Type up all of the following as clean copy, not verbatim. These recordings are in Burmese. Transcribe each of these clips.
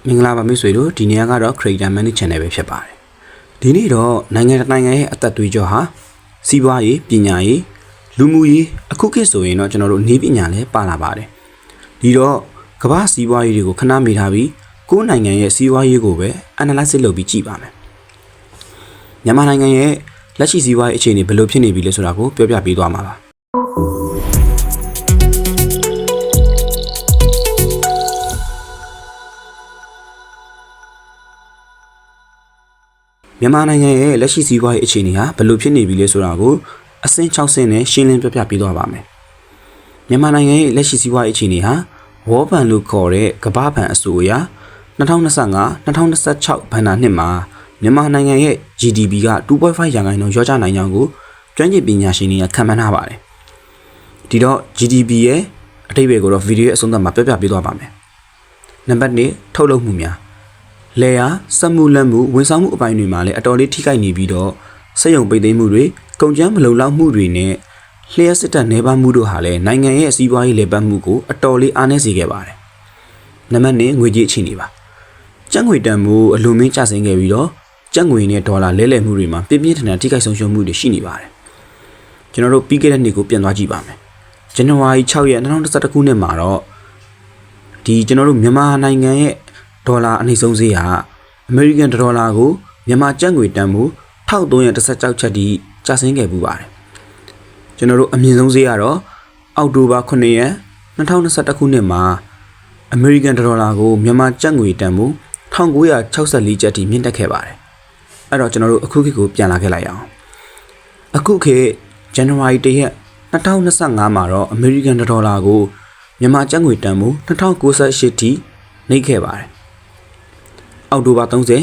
မင်္ဂလာပါမိတ်ဆွေတို့ဒီနေ့ကတော့ Creator Money Channel ပဲဖြစ်ပါတယ်ဒီနေ့တော့နိုင်ငံရဲ့အသက်သွေးကြောဟာစီးပွားရေးပညာရေးလူမှုရေးအခုခေတ်ဆိုရင်တော့ကျွန်တော်တို့နည်းပညာလည်းပါလာပါတယ်ဒီတော့ကမ္ဘာစီးပွားရေးတွေကိုခဏမေးထားပြီးကိုယ်နိုင်ငံရဲ့စီးပွားရေးကိုပဲ analysis လုပ်ပြီးကြည့်ပါမယ်မြန်မာနိုင်ငံရဲ့လက်ရှိစီးပွားရေးအခြေအနေဘယ်လိုဖြစ်နေပြီလဲဆိုတာကိုပြောပြပေးသွားမှာပါမြန်မာနိုင်ငံရဲ့လက်ရှိစီးပွားရေးအခြေအနေဟာဘယ်လိုဖြစ်နေပြီလဲဆိုတာကိုအဆင့်6ဆင့်နဲ့ရှင်းလင်းပြပြပေးသွားပါမယ်။မြန်မာနိုင်ငံရဲ့လက်ရှိစီးပွားရေးအခြေအနေဟာဝေါ်ဘဏ်လို့ခေါ်တဲ့ကမ္ဘာဘဏ်အဆိုအရ2025-2026ဘဏ္ဍာနှစ်မှာမြန်မာနိုင်ငံရဲ့ GDP က 2.5% လျော့ကျနိုင်ကြောင်းကိုကျွမ်းကျင်ပညာရှင်တွေကခန့်မှန်းထားပါတယ်။ဒီတော့ GDP ရဲ့အဓိပ္ပာယ်ကိုတော့ဗီဒီယိုရဲ့အဆုံးသတ်မှာပြပြပေးသွားပါမယ်။နံပါတ်1ထုတ်လုပ်မှုများလေယာစက်မှုလက်မှုဝန်ဆောင်မှုအပိုင်းတွေမှာလည်းအတော်လေးထိခိုက်နေပြီးတော့စက်ရုံပိတ်သိမ်းမှုတွေကုန်ကျန်းမလုံလောက်မှုတွေနဲ့လျှက်စစ်တပ်နေပါမှုတို့ဟာလည်းနိုင်ငံရဲ့စီးပွားရေးလေပတ်မှုကိုအတော်လေးအားနည်းစေခဲ့ပါတယ်။နံပါတ်2ငွေကြေးအခြေအနေပါ။ကျပ်ငွေတန်ဖိုးအလွန်မင်းကျဆင်းခဲ့ပြီးတော့ကျပ်ငွေနဲ့ဒေါ်လာလဲလှယ်မှုတွေမှာပြင်းပြင်းထန်ထန်ထိခိုက်ဆုံးရှုံးမှုတွေရှိနေပါတယ်။ကျွန်တော်တို့ပြီးခဲ့တဲ့နှစ်ကိုပြန်သွားကြည့်ပါမယ်။ဇန်နဝါရီ6ရက်2021ခုနှစ်မှာတော့ကျွန်တော်တို့မြန်မာနိုင်ငံရဲ့ဒေါ်လာအနည်းဆုံးဈေးဟာအမေရိကန်ဒေါ်လာကိုမြန်မာကျပ်ငွေတန်ဖိုး1316ချက်ထိကျဆင်းခဲ့ပူပါတယ်။ကျွန်တော်တို့အမြင့်ဆုံးဈေးကတော့အောက်တိုဘာ9ရက်2021ခုနှစ်မှာအမေရိကန်ဒေါ်လာကိုမြန်မာကျပ်ငွေတန်ဖိုး1964ချက်ထိမြင့်တက်ခဲ့ပါတယ်။အဲ့တော့ကျွန်တော်တို့အခုခေတ်ကိုပြန်လာခဲ့လိုက်အောင်။အခုခေတ်ဇန်နဝါရီ1ရက်2025မှာတော့အမေရိကန်ဒေါ်လာကိုမြန်မာကျပ်ငွေတန်ဖိုး2098ထိနှိပ်ခဲ့ပါတယ်။အောက်တိုဘာ30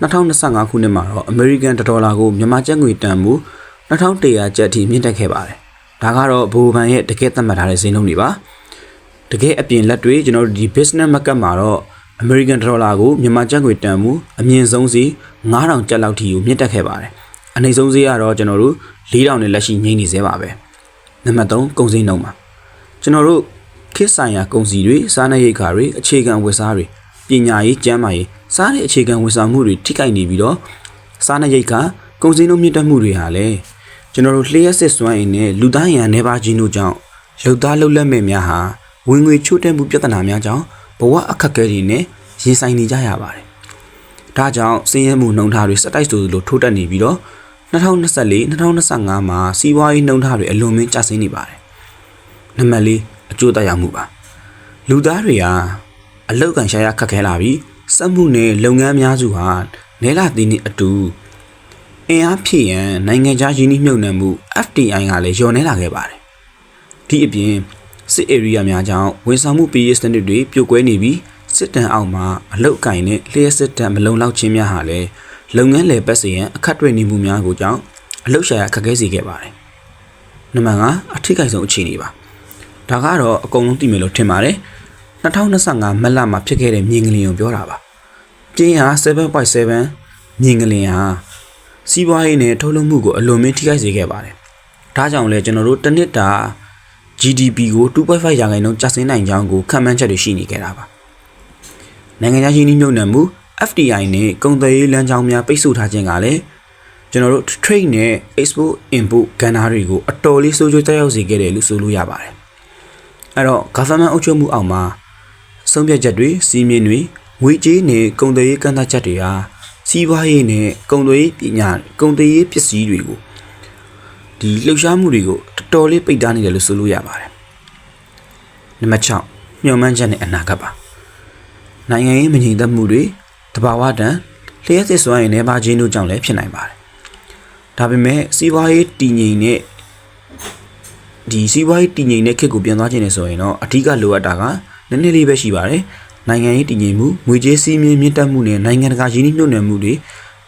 2025ခုနှစ်မှာတော့အမေရိကန်ဒေါ်လာကိုမြန်မာကျပ်ငွေတန်ဖိုး2100ကျပ်ထိမြင့်တက်ခဲ့ပါတယ်။ဒါကတော့ဗဟိုဘဏ်ရဲ့တကယ်သတ်မှတ်ထားတဲ့ဈေးနှုန်းတွေပါ။တကယ်အပြင်လက်တွေကျွန်တော်တို့ဒီ business market မှာတော့အမေရိကန်ဒေါ်လာကိုမြန်မာကျပ်ငွေတန်ဖိုးအမြင့်ဆုံးဈေး9000ကျပ်လောက်ထိကိုမြင့်တက်ခဲ့ပါတယ်။အနည်းဆုံးဈေးကတော့ကျွန်တော်တို့4000နဲ့လက်ရှိငြိမ်နေသေးပါပဲ။နံပါတ်3ကုန်စည်နှုန်းပါ။ကျွန်တော်တို့ခေတ်ဆိုင်ရာကုန်စည်တွေစားနပ်ရိက္ခာတွေအခြေခံဝတ်စားတွေပညာရေးကျန်းမာရေးစားတဲ့အခြေခံဝန်ဆောင်မှုတွေထိခိုက်နေပြီးတော့စားနပ်ရိက္ခာကုန်စည်နှုန်းမြင့်တက်မှုတွေဟာလည်းကျွန်တော်တို့လျှက်စစ်စွမ်းအင်နဲ့လူသားရန်နေပါခြင်းတို့ကြောင့်လုံသားလုံလက်မဲ့များဟာဝင်ငွေချို့တဲ့မှုပြဿနာများကြောင့်ဘဝအခက်အခဲတွေနဲ့ရင်ဆိုင်နေကြရပါတယ်။ဒါကြောင့်စည်ရဲမှုနှုန်းထားတွေစတိုက်ဆိုလိုထိုးတက်နေပြီးတော့2024-2025မှာစီးပွားရေးနှုန်းထားတွေအလွန်မင်းကျဆင်းနေပါတယ်။နံပါတ်4အကျိုးသက်ရောက်မှုပါ။လူသားတွေဟာအလောက်ကန်ရှာရခက်ခဲလာပြီးစက်မှုနဲ့လုပ်ငန်းများစုဟာနဲလာသည်နှင့်အတူအင်အားဖြည့်ရန်နိုင်ငံခြားယင်းနှိမ့်မြုပ်နှံမှု FDI ကလည်းလျော့နေလာခဲ့ပါတယ်။ဒီအပြင်စစ် area များကြောင့်ဝန်ဆောင်မှုပေးရေးစနစ်တွေပြိုကွဲနေပြီးစစ်တမ်းအောက်မှာအလောက်ကန်နဲ့လျှက်စစ်တမ်းမလုံလောက်ခြင်းများဟာလည်းလုပ်ငန်းလည်ပတ်စေရန်အခက်တွေ့နေမှုများကိုကြောင့်အလောက်ရှာရခက်ခဲစေခဲ့ပါတယ်။နံပါတ်5အထိခိုက်ဆုံးအခြေအနေပါ။ဒါကတော့အကုန်လုံးသိမယ်လို့ထင်ပါတယ်။2025မတ်လမှာဖြစ်ခဲ့တဲ့မြင်းကလင်ကိုပြောတာပါ။ပြင်းဟာ 7.7 မြင်းကလင်ဟာစီးပွားရေးနဲ့ထုတ်လုပ်မှုကိုအလွန်မင်းထိခိုက်စေခဲ့ပါတယ်။ဒါကြောင့်လဲကျွန်တော်တို့တစ်နှစ်တာ GDP ကို2.5%ကျဆင်းနိုင်ကြောင်းကိုခန့်မှန်းချက်တွေရှိနေကြတာပါ။နိုင်ငံခြားယင်းနှိမ့်မြုပ်နှံမှု FDI နဲ့ကုန်သွယ်ရေးလမ်းကြောင်းများပိတ်ဆို့ထားခြင်းကလည်းကျွန်တော်တို့ trade နဲ့ export import ကဏ္ဍတွေကိုအတော်လေးဆိုးကျိုးသက်ရောက်စေခဲ့တယ်လို့ဆိုလို့ရပါတယ်။အဲ့တော့ government အုပ်ချုပ်မှုအောက်မှာဆုံးဖြတ်ချက်တွေစီမင်းတွေငွေကြေးနဲ့ကုန်သွယ်ရေးကန့်သတ်ချက်တွေဟာစီးပွားရေးနဲ့ကုန်သွယ်ရေးပညာကုန်သွယ်ရေးပစ္စည်းတွေကိုဒီလှုပ်ရှားမှုတွေကိုတော်တော်လေးပိတ်တားနေတယ်လို့ဆိုလို့ရပါတယ်။နံပါတ်6မျှော်မှန်းချက်နဲ့အနာဂတ်ပါ။နိုင်ငံရေးမငြိမ်သက်မှုတွေတဘာဝတန်လျှက်စစ်စွမ်းရည်နေပါခြင်းတို့ကြောင့်လည်းဖြစ်နိုင်ပါတယ်။ဒါပေမဲ့စီးပွားရေးတည်ငြိမ်တဲ့စီးပွားရေးတည်ငြိမ်တဲ့ခေတ်ကိုပြန်သွားခြင်းနဲ့ဆိုရင်တော့အဓိကလိုအပ်တာကနည်းနည်းလေးပဲရှိပါတယ်။နိုင်ငံရေးတည်ငြိမ်မှုငွေကြေးစည်းမျဉ်းမြင့်တက်မှုနဲ့နိုင်ငံတကာယင်းနှိမ့်နှံမှုတွေ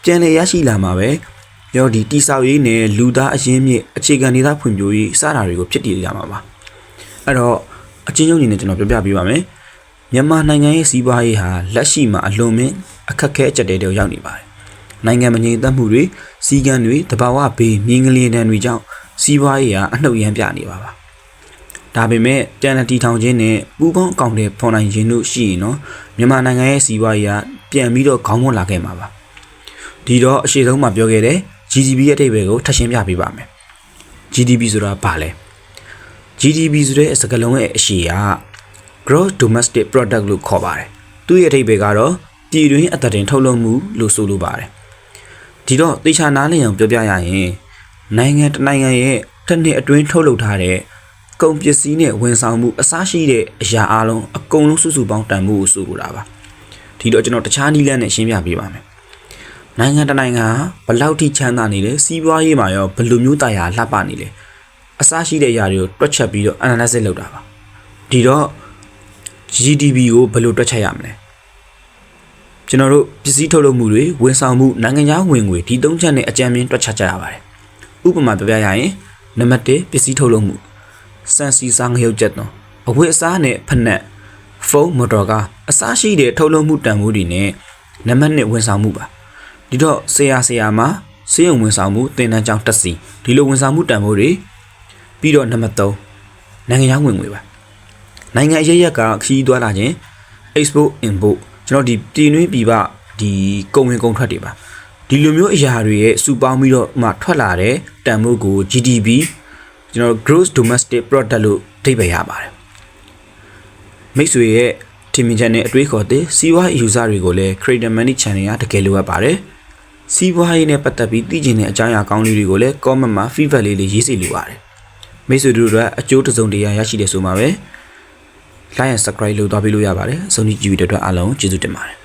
ပြန်လည်ရရှိလာမှာပဲ။ရောတိဆောက်ရေးနဲ့လူသားအရင်းမြစ်အခြေခံဒေသဖွံ့ဖြိုးရေးစတာတွေကိုဖြစ်တည်လာမှာပါ။အဲ့တော့အချင်းချင်းအနေနဲ့ကျွန်တော်ပြောပြပေးပါမယ်။မြန်မာနိုင်ငံရဲ့စီးပွားရေးဟာလက်ရှိမှာအလွန်မင်းအခက်အခဲအကျပ်တဲတွေရောက်နေပါတယ်။နိုင်ငံမငြိမ်သက်မှုတွေစီးကံတွေတဘာဝဘေးမြင်းကလေးတန်းတွေကြောင့်စီးပွားရေးဟာအနှုတ်ရမ်းပြနေပါဒါပေမဲ့ပြန်လည်တည်ထောင်ခြင်းနဲ့ပူးပေါင်းအကောင့်တွေဖော်နိုင်ခြင်းတို့ရှိရင်တော့ မြန်မာနိုင်ငံရဲ့စီးပွားရေးကပြန်ပြီးတော့ခေါင်းမွန်းလာခဲ့မှာပါဒီတော့အရှိဆုံးမှာပြောခဲ့တဲ့ GDP ရဲ့အဓိပ္ပာယ်ကိုထပ်ရှင်းပြပေးပါမယ် GDP ဆိုတာဘာလဲ GDP ဆိုတဲ့စကားလုံးရဲ့အရှိက Gross Domestic Product လို့ခေါ်ပါတယ်သူ့ရဲ့အဓိပ္ပာယ်ကတော့ပြည်တွင်းအသက်တင်ထုတ်လုပ်မှုလို့ဆိုလိုပါတယ်ဒီတော့သေချာနားလည်အောင်ပြောပြရရင်နိုင်ငံတစ်နိုင်ငံရဲ့တစ်နှစ်အတွင်းထုတ်လုပ်ထားတဲ့ကုန်ပစ္စည်းနဲ့ဝန်ဆောင်မှုအစရှိတဲ့အရာအလုံးအကုန်လုံးစုစုပေါင်းတန်ဖိုးကိုဆိုလိုတာပါဒီတော့ကျွန်တော်တခြားနည်းလမ်းနဲ့ရှင်းပြပေးပါမယ်နိုင်ငံတစ်နိုင်ငံဘယ်လောက်ထိချမ်းသာနေလဲစီးပွားရေးမှာရောဘယ်လိုမျိုးတရားလှပနေလဲအစရှိတဲ့အရာတွေကိုတွက်ချက်ပြီးတော့ analysis လုပ်တာပါဒီတော့ GDP ကိုဘယ်လိုတွက်ချက်ရမလဲကျွန်တော်တို့ပစ္စည်းထုတ်လုပ်မှုတွေဝန်ဆောင်မှုနိုင်ငံခြားဝင်ငွေဒီ၃ချက်နဲ့အကြံဉာဏ်တွက်ချက်ကြရပါတယ်ဥပမာပြပြရရင်နံပါတ်1ပစ္စည်းထုတ်လုပ်မှုစံစီစားငရုတ်ချက်သွန်အဝတ်အစားနဲ့ဖက်နက်ဖုန်းမော်တော်ကားအစရှိတဲ့ထုတ်လုပ်မှုတန်ဖိုးတွေနဲ့နံပါတ်2ဝန်ဆောင်မှုပါဒီတော့ဆရာမှာစေယုံဝန်ဆောင်မှုတင်တန်းကြောင်းတက်စီဒီလိုဝန်ဆောင်မှုတန်ဖိုးတွေပြီးတော့နံပါတ်3နိုင်ငံခြားဝင်ငွေပါနိုင်ငံရရက်ကခီးသွားလာခြင်း export import ကျွန်တော်ဒီပြည်တွင်းပြည်ပဒီကုန်ဝင်ကုန်ထွက်တွေပါဒီလိုမျိုးအရာတွေရဲ့စုပေါင်းပြီးတော့မှထွက်လာတဲ့တန်ဖိုးကို GDP ကျွန်တော် Gross Domestic Product လို့အဓိပ္ပာယ်ရပါတယ်မိတ်ဆွေရဲ့ထင်မြင်ချက်နဲ့အတွေးခေါ်တဲ့စီးပွားရေး user တွေကိုလည်း Creator Money Channel ကတကယ်လိုအပ်ပါတယ်စီးပွားရေးနဲ့ပတ်သက်ပြီးသိချင်တဲ့အကြောင်းအရာကောင်းလေးတွေကိုလည်း comment မှာ feedback လေးရေးစီလိုပါတယ်မိတ်ဆွေတို့ကအကျိုးတစုံတရာရရှိတယ်ဆိုမှာပဲ like and subscribe လုပ်သွားပေးလို့ရပါတယ်အဆုံးထိကြည့်ပြီးတဲ့အတွက်အားလုံးကျေးဇူးတင်ပါတယ်